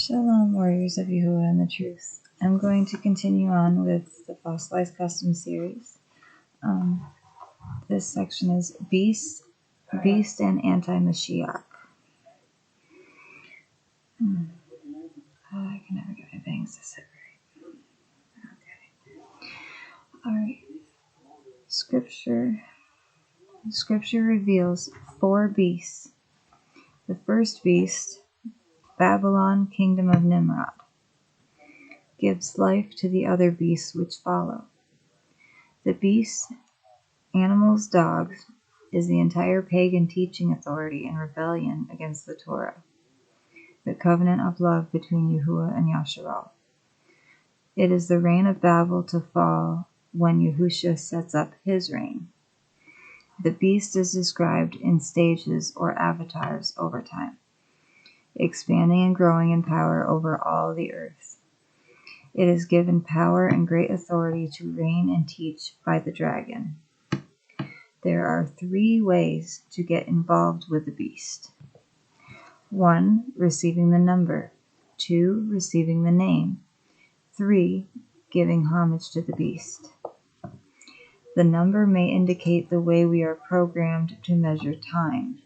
Shalom, warriors of Yahuah and the truth. I'm going to continue on with the Fossilized Custom series. This section is Beast and AntiMashiak. I can never get my bangs to sit right. Okay. Alright. Scripture reveals 4 beasts. The first beast, Babylon, kingdom of Nimrod, gives life to the other beasts which follow. The beasts, animals, dogs, is the entire pagan teaching authority in rebellion against the Torah, the covenant of love between Yahuah and Yahusha. It is the reign of Babel to fall when Yahusha sets up his reign. The beast is described in stages or avatars over time, expanding and growing in power over all the earth. It is given power and great authority to reign and teach by the dragon. There are 3 ways to get involved with the beast. 1. Receiving the number. 2. Receiving the name. 3. Giving homage to the beast. The number may indicate the way we are programmed to measure time.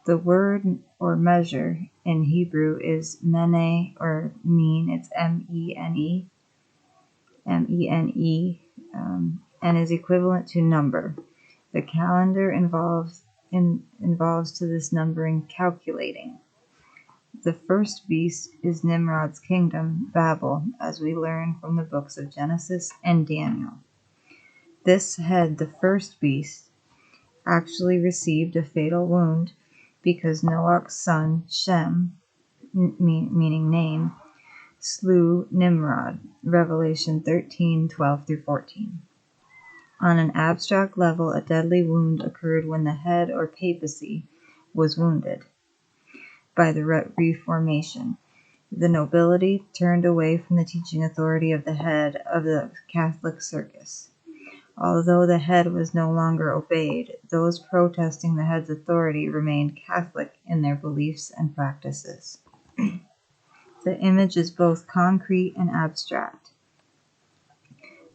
The word or measure in Hebrew is mene or mean. It's M-E-N-E, and is equivalent to number. The calendar involves to this numbering calculating. The first beast is Nimrod's kingdom, Babel, as we learn from the books of Genesis and Daniel. This head, the first beast, actually received a fatal wound because Noach's son, Shem, meaning name, slew Nimrod, Revelation 13:12-14. On an abstract level, a deadly wound occurred when the head or papacy was wounded by the Reformation. The nobility turned away from the teaching authority of the head of the Catholic circus. Although the head was no longer obeyed, those protesting the head's authority remained Catholic in their beliefs and practices. The image is both concrete and abstract.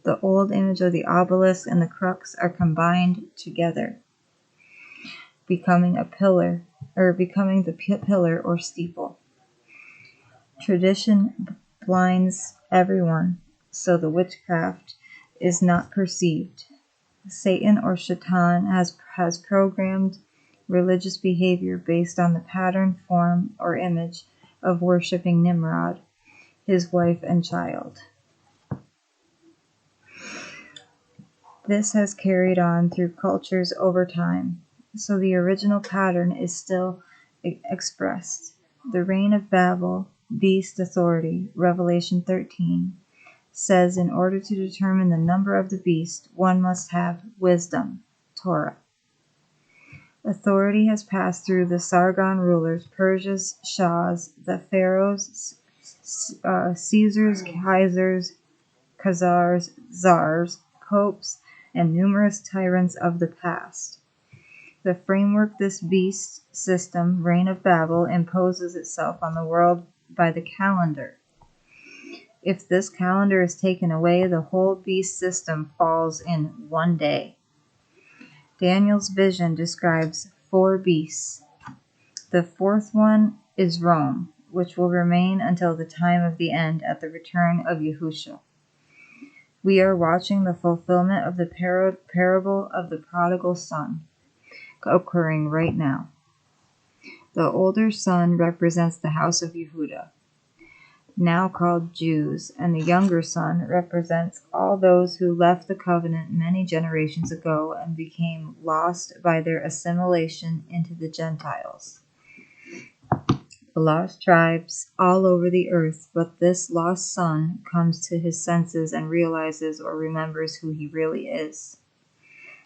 The old image of the obelisk and the crux are combined together, becoming the pillar or steeple. Tradition blinds everyone, so the witchcraft is not perceived. Satan or Shaitan has programmed religious behavior based on the pattern, form, or image of worshiping Nimrod, his wife and child. This has carried on through cultures over time, so the original pattern is still expressed. The reign of Babel, beast authority, Revelation 13, says in order to determine the number of the beast, one must have wisdom, Torah. Authority has passed through the Sargon rulers, Persia's Shahs, the pharaohs, Caesars, Kaisers, Khazars, Tsars, popes, and numerous tyrants of the past. The framework this beast system, reign of Babel, imposes itself on the world by the calendar. If this calendar is taken away, the whole beast system falls in one day. Daniel's vision describes 4 beasts. The 4th one is Rome, which will remain until the time of the end at the return of Yahusha. We are watching the fulfillment of the parable of the prodigal son occurring right now. The older son represents the house of Yehudah, now called Jews, and the younger son represents all those who left the covenant many generations ago and became lost by their assimilation into the Gentiles. The lost tribes all over the earth, but this lost son comes to his senses and realizes or remembers who he really is.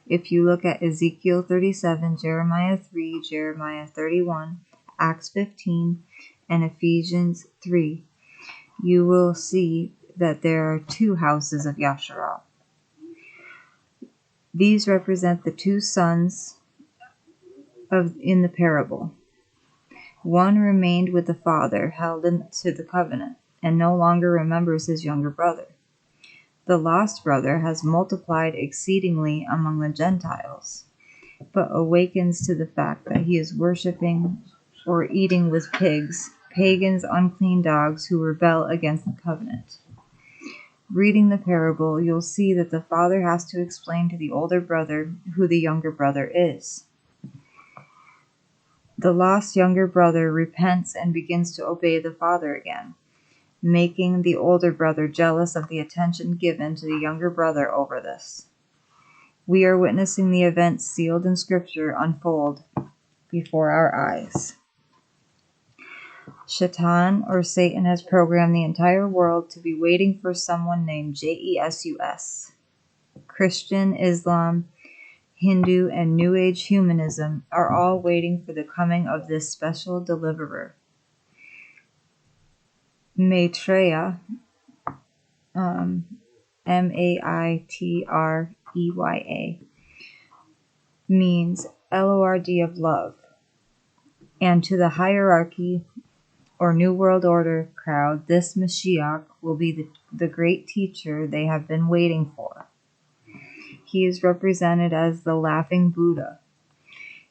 If you look at Ezekiel 37, Jeremiah 3, Jeremiah 31, Acts 15, and Ephesians 3, you will see that there are 2 houses of Yahusha. These represent the 2 sons in the parable. One remained with the father, held into the covenant, and no longer remembers his younger brother. The lost brother has multiplied exceedingly among the Gentiles, but awakens to the fact that he is worshiping or eating with pigs, pagans, unclean dogs who rebel against the covenant. Reading the parable, you'll see that the father has to explain to the older brother who the younger brother is. The lost younger brother repents and begins to obey the father again, making the older brother jealous of the attention given to the younger brother over this. We are witnessing the events sealed in Scripture unfold before our eyes. Shaitan, or Satan, has programmed the entire world to be waiting for someone named Jesus. Christian, Islam, Hindu, and New Age humanism are all waiting for the coming of this special deliverer. Maitreya, Maitreya, means Lord of love, and to the hierarchy or New World Order crowd, this Mashiach will be the great teacher they have been waiting for. He is represented as the laughing Buddha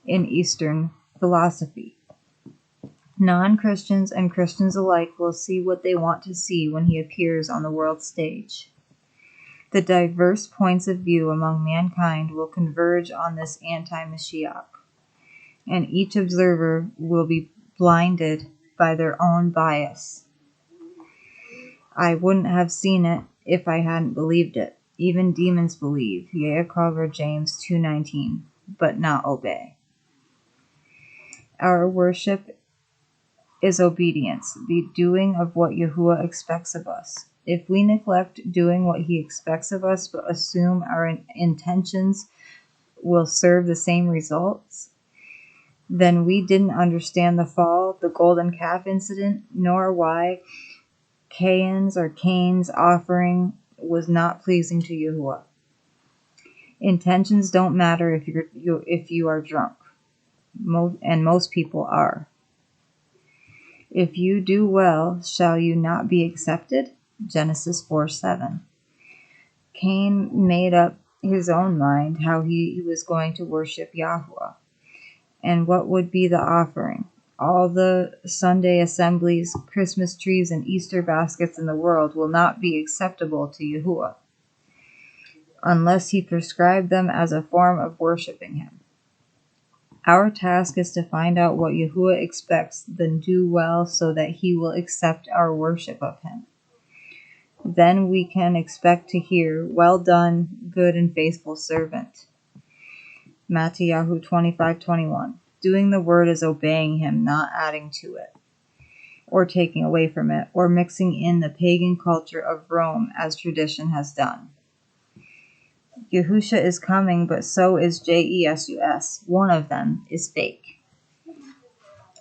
in Eastern philosophy. Non-Christians and Christians alike will see what they want to see when he appears on the world stage. The diverse points of view among mankind will converge on this anti-Mashiach, and each observer will be blinded by their own bias. I wouldn't have seen it if I hadn't believed it. Even demons believe, Yahuah, James 2:19, but not obey. Our worship is obedience, the doing of what Yahuah expects of us. If we neglect doing what he expects of us but assume our intentions will serve the same results, then we didn't understand the fall, the golden calf incident, nor why Cain's offering was not pleasing to Yahuah. Intentions don't matter if you are drunk, and most people are. If you do well, shall you not be accepted? Genesis 4:7. Cain made up his own mind how he was going to worship Yahuah, and what would be the offering. All the Sunday assemblies, Christmas trees, and Easter baskets in the world will not be acceptable to Yahuah, unless he prescribed them as a form of worshiping him. Our task is to find out what Yahuah expects, then do well so that he will accept our worship of him. Then we can expect to hear, "Well done, good and faithful servant." Matthew 25:21. Doing the word is obeying him, not adding to it, or taking away from it, or mixing in the pagan culture of Rome as tradition has done. Yahusha is coming, but so is Jesus. One of them is fake.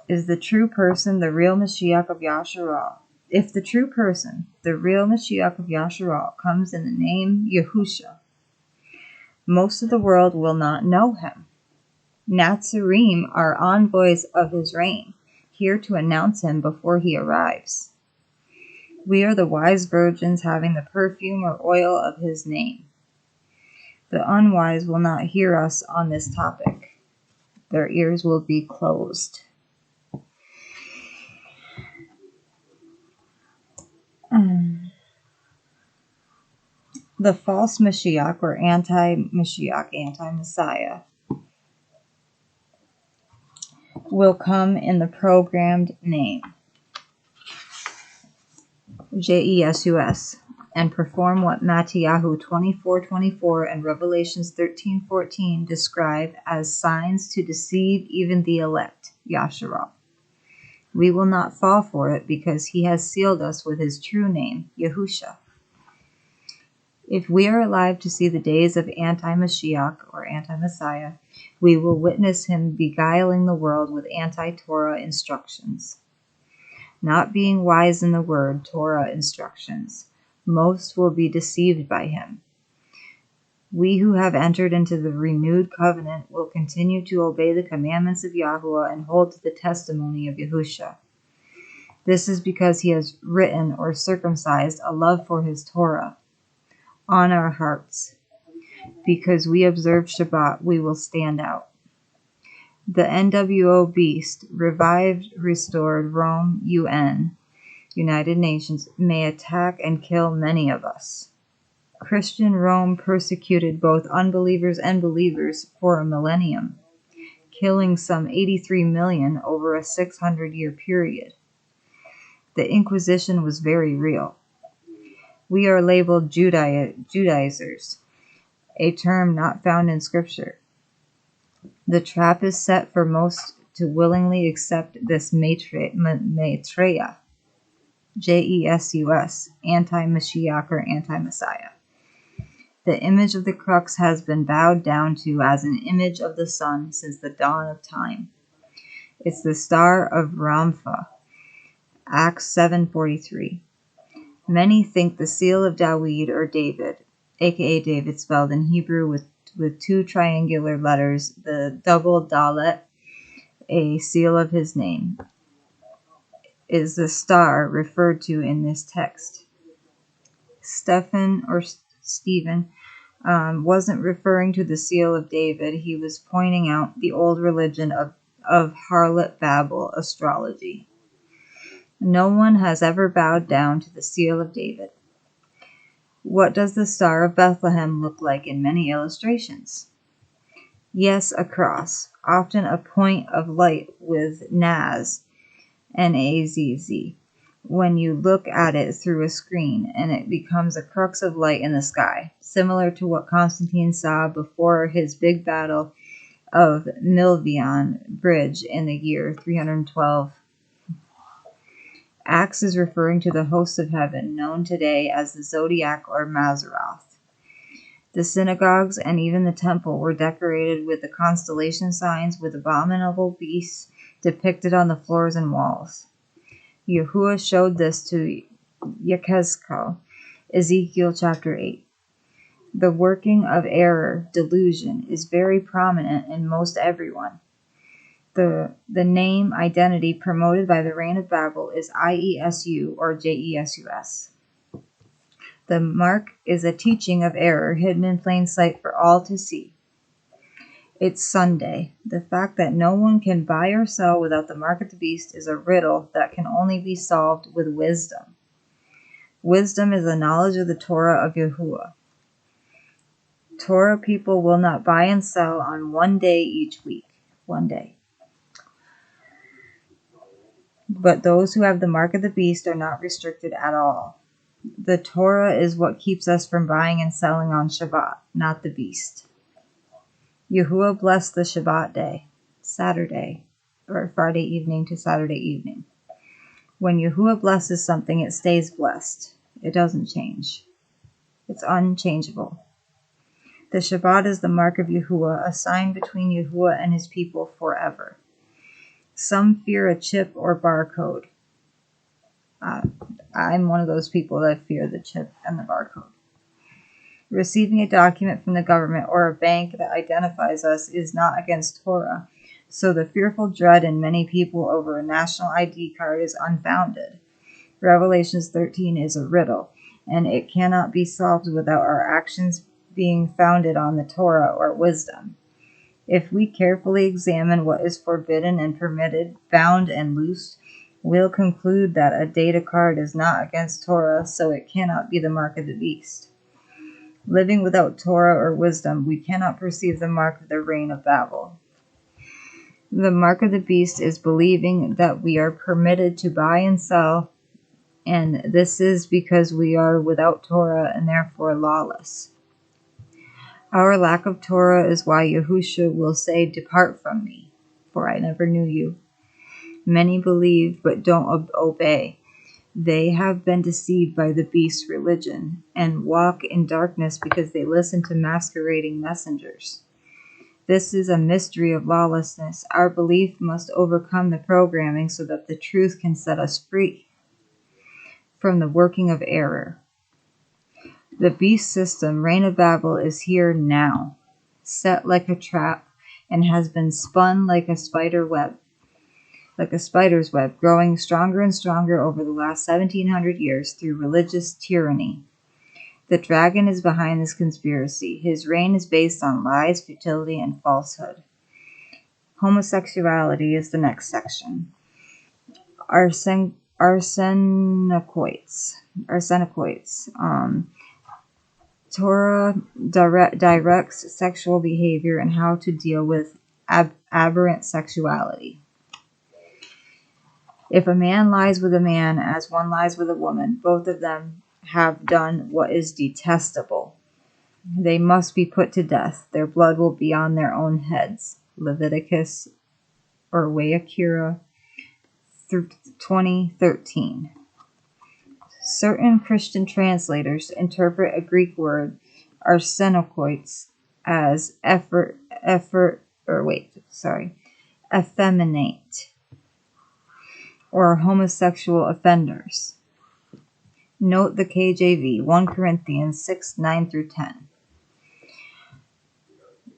Is the true person the real Mashiach of Yahusha? If the true person, the real Mashiach of Yahusha, comes in the name Yahusha, most of the world will not know him. Nazarene are envoys of his reign, here to announce him before he arrives. We are the wise virgins having the perfume or oil of his name. The unwise will not hear us on this topic. Their ears will be closed. The false Mashiach, or anti-Mashiach, anti-Messiah, will come in the programmed name, Jesus, and perform what Matthew 24:24 and Revelations 13:14 describe as signs to deceive even the elect, Yahusha. We will not fall for it because he has sealed us with his true name, Yahusha. If we are alive to see the days of anti-Mashiach or anti-Messiah, we will witness him beguiling the world with anti-Torah instructions. Not being wise in the word, Torah instructions, most will be deceived by him. We who have entered into the renewed covenant will continue to obey the commandments of Yahuah and hold to the testimony of Yahusha. This is because he has written or circumcised a love for his Torah on our hearts. Because we observe Shabbat, we will stand out. The NWO beast, revived, restored, Rome, UN, United Nations, may attack and kill many of us. Christian Rome persecuted both unbelievers and believers for a millennium, killing some 83 million over a 600-year period. The Inquisition was very real. We are labeled Judaizers, a term not found in Scripture. The trap is set for most to willingly accept this Maitreya, Jesus, Anti-Mashiach or Anti-Messiah. The image of the crux has been bowed down to as an image of the sun since the dawn of time. It's the star of Rampha, Acts 7:43. Many think the seal of Dawid or David, aka David spelled in Hebrew with two triangular letters, the double dalet, a seal of his name, is the star referred to in this text. Stephen wasn't referring to the seal of David. He was pointing out the old religion of harlot Babel astrology. No one has ever bowed down to the seal of David. What does the Star of Bethlehem look like in many illustrations? Yes, a cross, often a point of light with Naz, N-A-Z-Z, when you look at it through a screen, and it becomes a crux of light in the sky, similar to what Constantine saw before his big battle of Milvian Bridge in the year 312. Acts is referring to the hosts of heaven, known today as the Zodiac or Mazzaroth. The synagogues and even the temple were decorated with the constellation signs with abominable beasts depicted on the floors and walls. Yahuah showed this to Yechezkel, Ezekiel chapter 8. The working of error, delusion, is very prominent in most everyone. The name identity promoted by the reign of Babel is IESU or JESUS. The mark is a teaching of error hidden in plain sight for all to see. It's Sunday. The fact that no one can buy or sell without the mark of the beast is a riddle that can only be solved with wisdom. Wisdom is the knowledge of the Torah of Yahuah. Torah people will not buy and sell on one day each week. One day. But those who have the mark of the beast are not restricted at all. The Torah is what keeps us from buying and selling on Shabbat, not the beast. Yahuah blessed the Shabbat day, Saturday, or Friday evening to Saturday evening. When Yahuah blesses something, it stays blessed. It doesn't change. It's unchangeable. The Shabbat is the mark of Yahuah, a sign between Yahuah and his people forever. Some fear a chip or barcode. I'm one of those people that fear the chip and the barcode. Receiving a document from the government or a bank that identifies us is not against Torah, so the fearful dread in many people over a national ID card is unfounded. Revelations 13 is a riddle, and it cannot be solved without our actions being founded on the Torah or wisdom. If we carefully examine what is forbidden and permitted, bound and loosed, we'll conclude that a data card is not against Torah, so it cannot be the mark of the beast. Living without Torah or wisdom, we cannot perceive the mark of the reign of Babel. The mark of the beast is believing that we are permitted to buy and sell, and this is because we are without Torah and therefore lawless. Our lack of Torah is why Yahusha will say, "Depart from me, for I never knew you." Many believe but don't obey. They have been deceived by the beast's religion and walk in darkness because they listen to masquerading messengers. This is a mystery of lawlessness. Our belief must overcome the programming so that the truth can set us free from the working of error. The beast system, reign of Babel, is here now, set like a trap, and has been spun like a spider's web, growing stronger and stronger over the last 1700 years through religious tyranny. The dragon is behind this conspiracy. His reign is based on lies, futility, and falsehood. Homosexuality is the next section. Arsenicoids. Torah directs sexual behavior and how to deal with aberrant sexuality. If a man lies with a man as one lies with a woman, both of them have done what is detestable. They must be put to death. Their blood will be on their own heads. Leviticus or Wayakira 20:13. Certain Christian translators interpret a Greek word, arsenokoites, as effeminate, or homosexual offenders. Note the KJV, 1 Corinthians 6:9-10.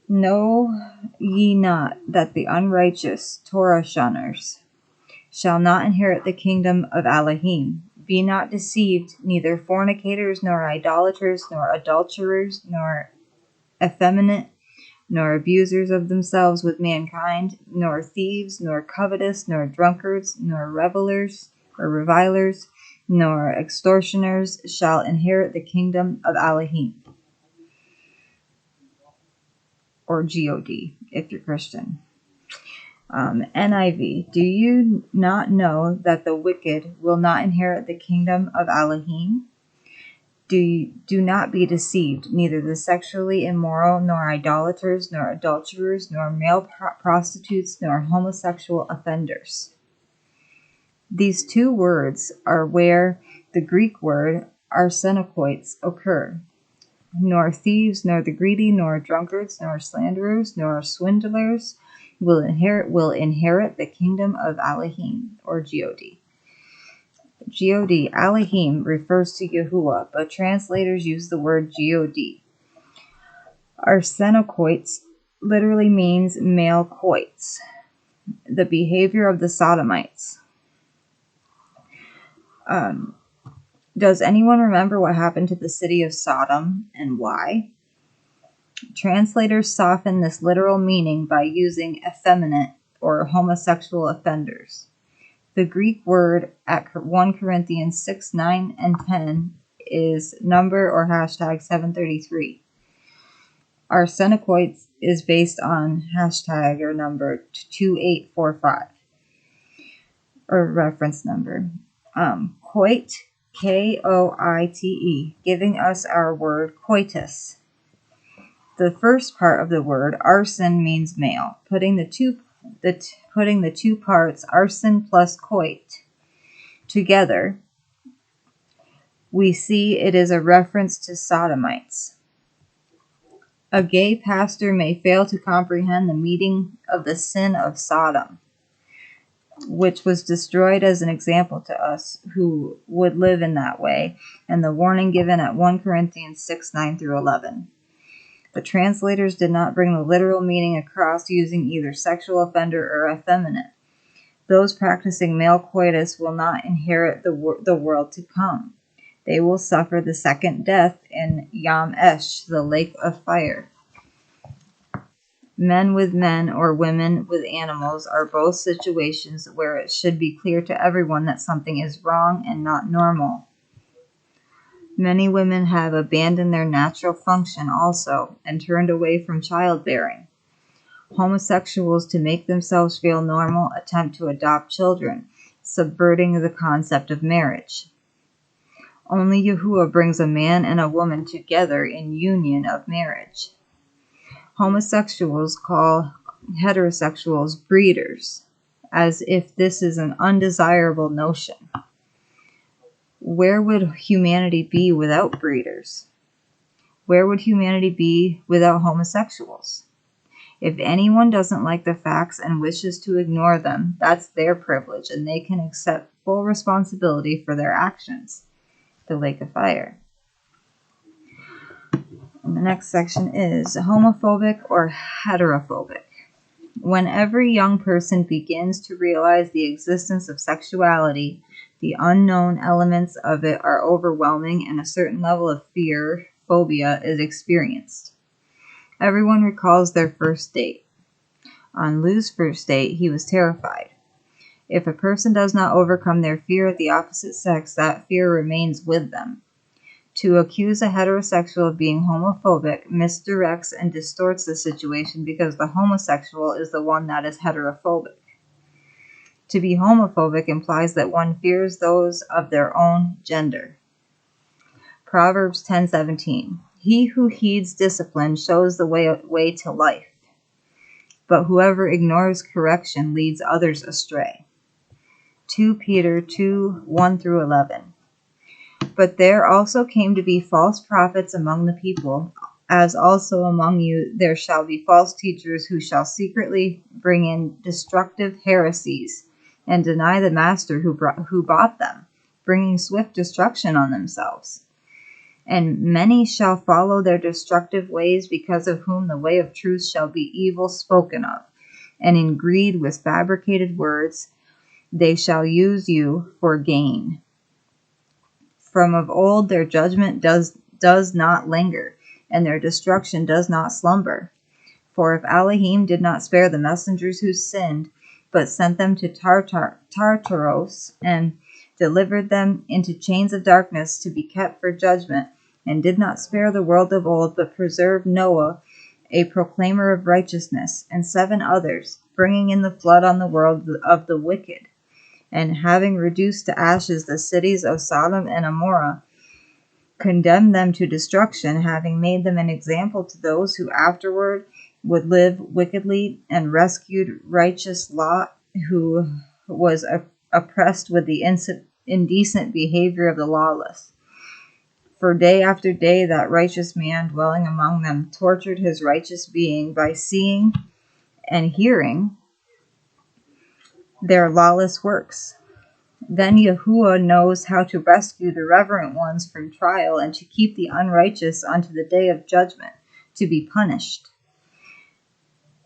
Know ye not that the unrighteous Torah shunners shall not inherit the kingdom of Elohim? Be not deceived, neither fornicators, nor idolaters, nor adulterers, nor effeminate, nor abusers of themselves with mankind, nor thieves, nor covetous, nor drunkards, nor revilers, or revilers, nor extortioners shall inherit the kingdom of Elohim. Or God, if you're Christian. NIV, do you not know that the wicked will not inherit the kingdom of Elohim? Do not be deceived, neither the sexually immoral, nor idolaters, nor adulterers, nor male prostitutes, nor homosexual offenders. These two words are where the Greek word arsenokoites occur. Nor thieves, nor the greedy, nor drunkards, nor slanderers, nor swindlers will inherit the kingdom of Elohim, or God. God, Elohim, refers to Yahuah, but translators use the word God. Arsenokoites literally means male coites, the behavior of the Sodomites. Does anyone remember what happened to the city of Sodom and why? Translators soften this literal meaning by using effeminate or homosexual offenders. The Greek word at 1 Corinthians 6:9 and 10 is number or hashtag 733. Arsenokoites is based on hashtag or number 2845 or reference number. Coit, Koite, giving us our word coitus. The first part of the word, arsen, means male. Putting the two parts, arsen plus coit, together, we see it is a reference to sodomites. A gay pastor may fail to comprehend the meaning of the sin of Sodom, which was destroyed as an example to us who would live in that way, and the warning given at 1 Corinthians 6:9-11. The translators did not bring the literal meaning across using either sexual offender or effeminate. Those practicing male coitus will not inherit the world to come. They will suffer the second death in Yam Esh, the lake of fire. Men with men or women with animals are both situations where it should be clear to everyone that something is wrong and not normal. Many women have abandoned their natural function also and turned away from childbearing. Homosexuals, to make themselves feel normal, attempt to adopt children, subverting the concept of marriage. Only Yahuah brings a man and a woman together in union of marriage. Homosexuals call heterosexuals breeders, as if this is an undesirable notion. Where would humanity be without breeders? Where would humanity be without homosexuals? If anyone doesn't like the facts and wishes to ignore them, that's their privilege, and they can accept full responsibility for their actions. The lake of fire. And the next section is homophobic or heterophobic. When every young person begins to realize the existence of sexuality, the unknown elements of it are overwhelming and a certain level of fear, phobia, is experienced. Everyone recalls their first date. On Lou's first date, he was terrified. If a person does not overcome their fear of the opposite sex, that fear remains with them. To accuse a heterosexual of being homophobic misdirects and distorts the situation because the homosexual is the one that is heterophobic. To be homophobic implies that one fears those of their own gender. Proverbs 10:17. He who heeds discipline shows the way to life, but whoever ignores correction leads others astray. 2 Peter 2:1-11. But there also came to be false prophets among the people, as also among you there shall be false teachers who shall secretly bring in destructive heresies, and deny the master who bought them, bringing swift destruction on themselves. And many shall follow their destructive ways, because of whom the way of truth shall be evil spoken of, and in greed with fabricated words they shall use you for gain. From of old their judgment does not linger, and their destruction does not slumber. For if Elohim did not spare the messengers who sinned, but sent them to Tartaros, and delivered them into chains of darkness to be kept for judgment, and did not spare the world of old, but preserved Noah, a proclaimer of righteousness, and 7 others, bringing in the flood on the world of the wicked, and having reduced to ashes the cities of Sodom and Amorah, condemned them to destruction, having made them an example to those who afterward would live wickedly, and rescued righteous Lot, who was oppressed with the indecent behavior of the lawless. For day after day that righteous man dwelling among them tortured his righteous being by seeing and hearing their lawless works. Then Yahuah knows how to rescue the reverent ones from trial, and to keep the unrighteous unto the day of judgment, to be punished.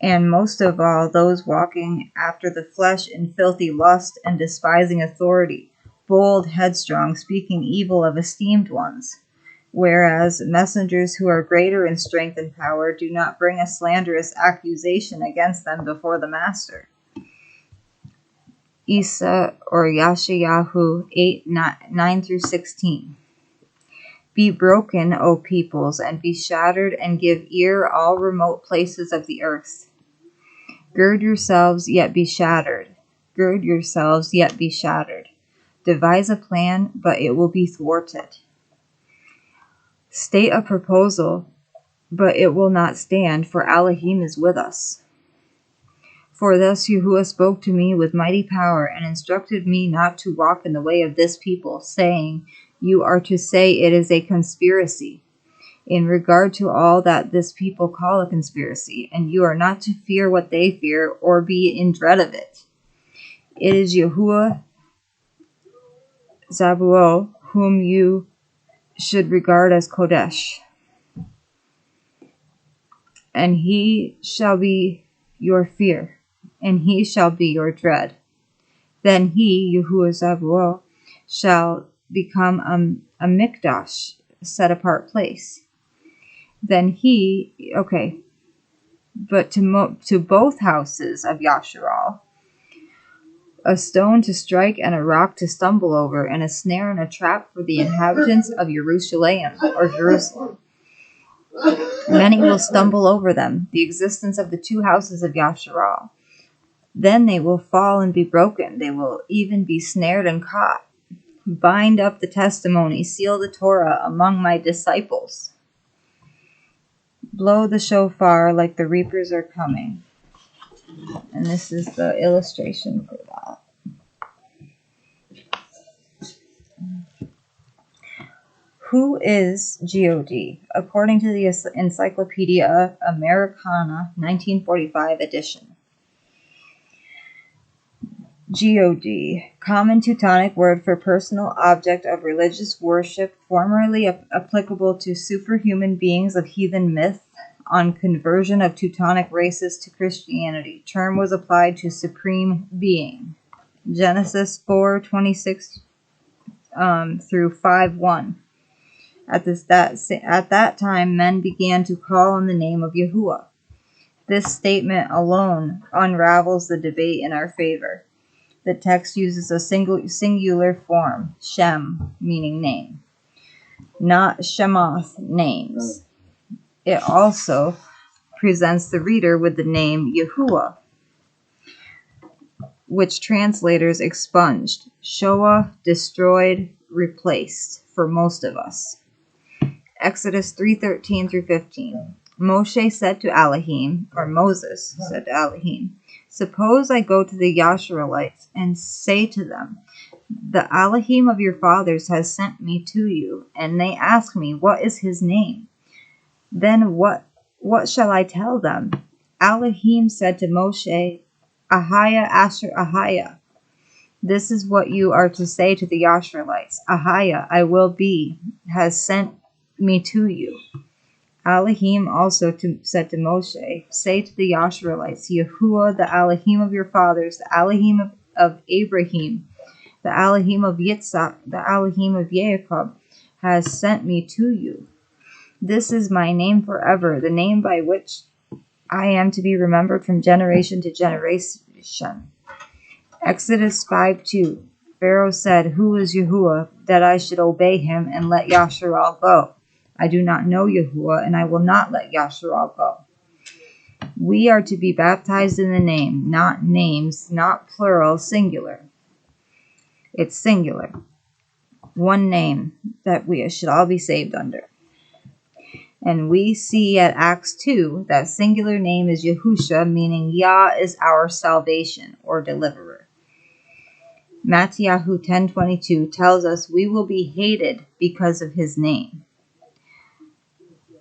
And most of all, those walking after the flesh in filthy lust and despising authority, bold, headstrong, speaking evil of esteemed ones. Whereas messengers who are greater in strength and power do not bring a slanderous accusation against them before the master. Isa or Yashayahu 8:9-16. Be broken, O peoples, and be shattered, and give ear all remote places of the earth. Gird yourselves, yet be shattered. Gird yourselves, yet be shattered. Devise a plan, but it will be thwarted. State a proposal, but it will not stand, for Elohim is with us. For thus Yahuah spoke to me with mighty power, and instructed me not to walk in the way of this people, saying, You are to say it is a conspiracy, in regard to all that this people call a conspiracy, and you are not to fear what they fear, or be in dread of it. It is Yahuah Zabuo, whom you should regard as Kodesh, and he shall be your fear, and he shall be your dread. Then he, Yahuah Zabuo, shall become a mikdash, set apart place. Then he, but to both houses of Yasharal, a stone to strike and a rock to stumble over, and a snare and a trap for the inhabitants of Jerusalem, or Jerusalem. Many will stumble over them, the existence of the 2 houses of Yasharal. Then they will fall and be broken. They will even be snared and caught. Bind up the testimony, seal the Torah among my disciples. Blow the shofar like the reapers are coming. And this is the illustration for that. Who is God? According to the Encyclopedia Americana, 1945 edition. God, common Teutonic word for personal object of religious worship, formerly applicable to superhuman beings of heathen myth. On conversion of Teutonic races to Christianity, term was applied to supreme being. Genesis 4:26 through 5:1. At that time, men began to call on the name of Yahuah. This statement alone unravels the debate in our favor. The text uses a singular form, Shem, meaning name, not Shemoth, names. It also presents the reader with the name Yahuah, which translators expunged, Shoah, destroyed, replaced, for most of us. Exodus 3:13 through 15. Moshe said to Elohim, or Moses said to Elohim, suppose I go to the Yashuralites and say to them, the Elohim of your fathers has sent me to you, and they ask me, what is his name? Then what shall I tell them? Elohim said to Moshe, Ahaya Asher Ahaya. This is what you are to say to the Yashuralites. Ahaya, I will be, has sent me to you. Elohim also said to Moshe, say to the Yashuralites, Yahuah, the Elohim of your fathers, the Elohim of Abraham, the Elohim of Yitzhak, the Elohim of Jacob, has sent me to you. This is my name forever, the name by which I am to be remembered from generation to generation. Exodus 5:2. Pharaoh said, who is Yahuah, that I should obey him and let Yasharal go? I do not know Yahuah, and I will not let Yasharal go. We are to be baptized in the name, not names, not plural, singular. It's singular. One name that we should all be saved under. And we see at Acts 2 that singular name is Yahusha, meaning Yah is our salvation or deliverer. Matthew 10:22 tells us we will be hated because of his name.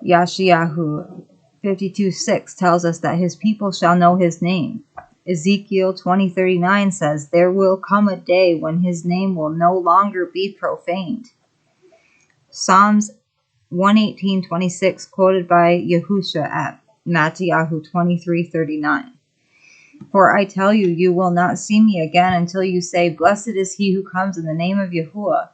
Yeshayahu 52:6 tells us that his people shall know his name. Ezekiel 20:39 says, there will come a day when his name will no longer be profaned. Psalms 118:26 quoted by Yahusha at Matthew 23:39. For I tell you, you will not see me again until you say, blessed is he who comes in the name of Yahuah.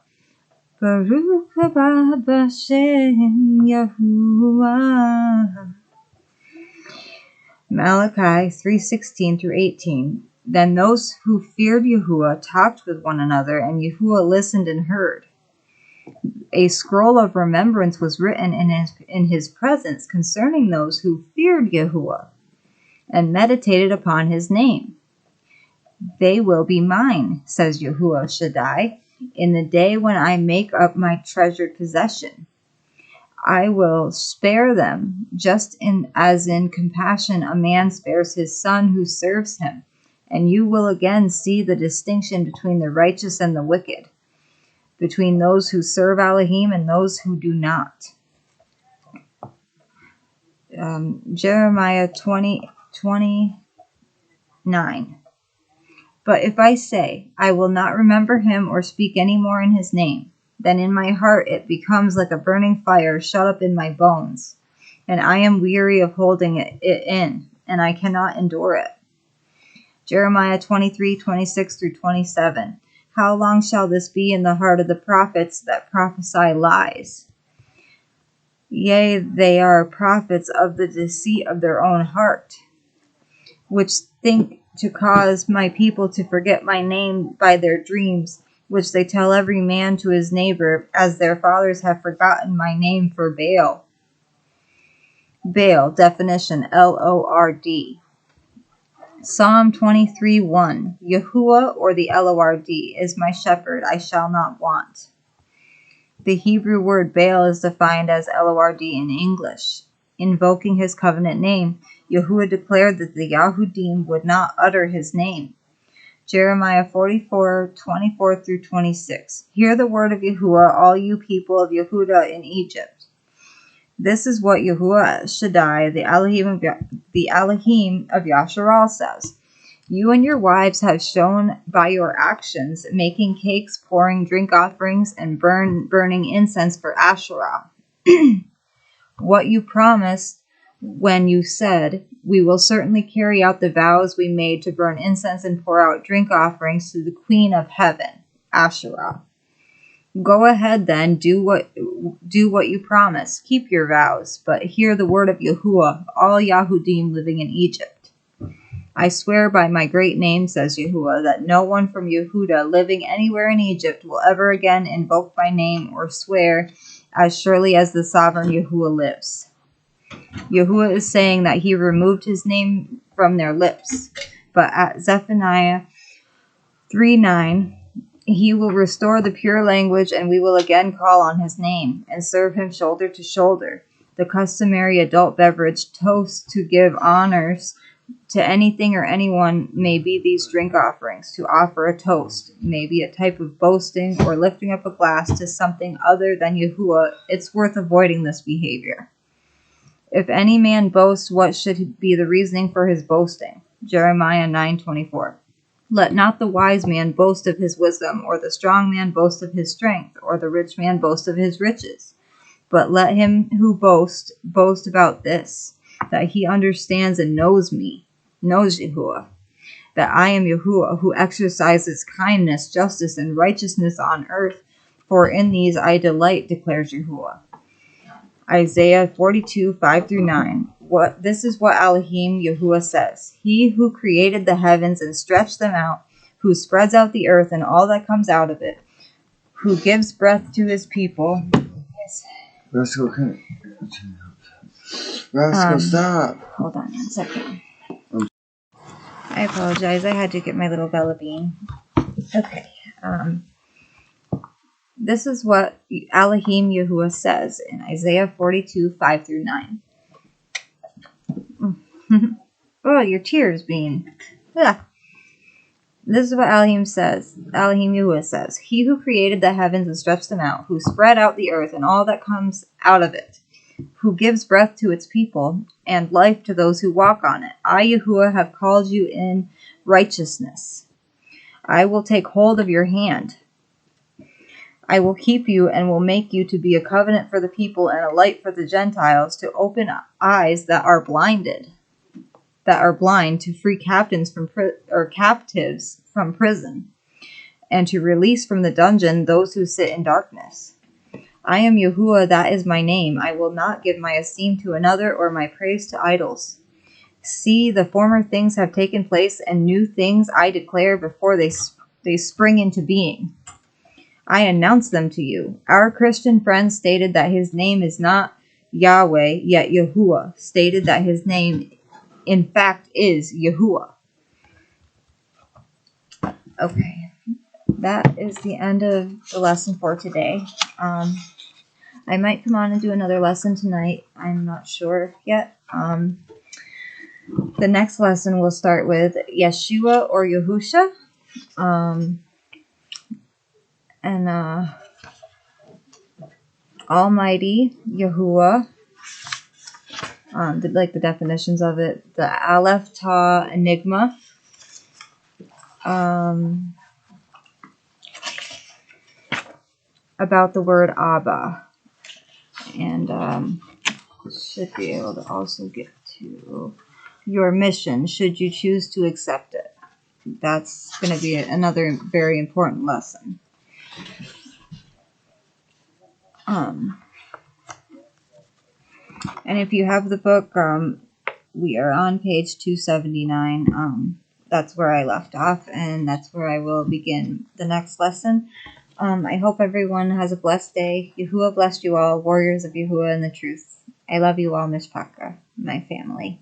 Baruch haba b'shem Yahuah. Malachi 3:16 through 18. Then those who feared Yahuah talked with one another, and Yahuah listened and heard. A scroll of remembrance was written in his presence concerning those who feared Yahuah and meditated upon his name. They will be mine, says Yahuah Shaddai, in the day when I make up my treasured possession. I will spare them, just as in compassion a man spares his son who serves him. And you will again see the distinction between the righteous and the wicked, between those who serve Elohim and those who do not. Jeremiah 20:29. But if I say, I will not remember him or speak any more in his name, then in my heart it becomes like a burning fire shut up in my bones, and I am weary of holding it in, and I cannot endure it. Jeremiah 23:26 through 27. How long shall this be in the heart of the prophets that prophesy lies? Yea, they are prophets of the deceit of their own heart, which think to cause my people to forget my name by their dreams, which they tell every man to his neighbor, as their fathers have forgotten my name for Baal. Baal, definition, Lord. Psalm 23:1. Yahuah, or the Lord, is my shepherd, I shall not want. The Hebrew word Baal is defined as Lord in English. Invoking his covenant name, Yahuah declared that the Yahudim would not utter his name. Jeremiah 44:24 through 26. Hear the word of Yahuah, all you people of Yehudah in Egypt. This is what Yahuah Shaddai, the Elohim of Yasharal, says. You and your wives have shown by your actions, making cakes, pouring drink offerings, and burning incense for Asherah, what you promised when you said, "We will certainly carry out the vows we made to burn incense and pour out drink offerings to the Queen of Heaven, Asherah." Go ahead then, do what you promised. Keep your vows, but hear the word of Yahuah, all Yahudim living in Egypt. I swear by my great name, says Yahuah, that no one from Yehuda living anywhere in Egypt will ever again invoke my name or swear, as surely as the sovereign Yahuah lives. Yahuah is saying that he removed his name from their lips. But at Zephaniah 3:9, he will restore the pure language, and we will again call on his name and serve him shoulder to shoulder. The customary adult beverage toast to give honors to anything or anyone may be these drink offerings. To offer a toast may be a type of boasting or lifting up a glass to something other than Yahuah. It's worth avoiding this behavior. If any man boasts, what should be the reasoning for his boasting? Jeremiah 9:24. Let not the wise man boast of his wisdom, or the strong man boast of his strength, or the rich man boast of his riches. But let him who boast about this, that he understands and knows me, knows Yahuah, that I am Yahuah, who exercises kindness, justice, and righteousness on earth, for in these I delight, declares Yahuah. Isaiah 42:5-9. This is what Elohim Yahuah says. He who created the heavens and stretched them out, who spreads out the earth and all that comes out of it, who gives breath to his people. Roscoe, Roscoe, stop. Hold on 1 second. I apologize. I had to get my little Bella Bean. Okay. This is what Elohim Yahuah says in Isaiah 42:5-9. Oh, your tears, Bean. Yeah. This is what Elohim Yahuah says. He who created the heavens and stretched them out, who spread out the earth and all that comes out of it, who gives breath to its people and life to those who walk on it. I, Yahuah, have called you in righteousness. I will take hold of your hand. I will keep you and will make you to be a covenant for the people and a light for the Gentiles, to open eyes that are blind, to free captives from prison, and to release from the dungeon those who sit in darkness. I am Yahuah, that is my name. I will not give my esteem to another or my praise to idols. See, the former things have taken place, and new things I declare before they spring into being. I announce them to you. Our Christian friend stated that his name is not Yahweh, yet Yahuah stated that his name, in fact, is Yahuah. Okay, that is the end of the lesson for today. I might come on and do another lesson tonight. I'm not sure yet. The next lesson will start with Yeshua or Yahusha. And Almighty Yahuah. The definitions of it. The Aleph Ta Enigma. About the word Abba. And should be able to also get to your mission, should you choose to accept it. That's going to be another very important lesson. And if you have the book, we are on page 279. That's where I left off, and that's where I will begin the next lesson. I hope everyone has a blessed day. Yahuah bless you all, warriors of Yahuah and the truth. I love you all, Mishpacha, my family.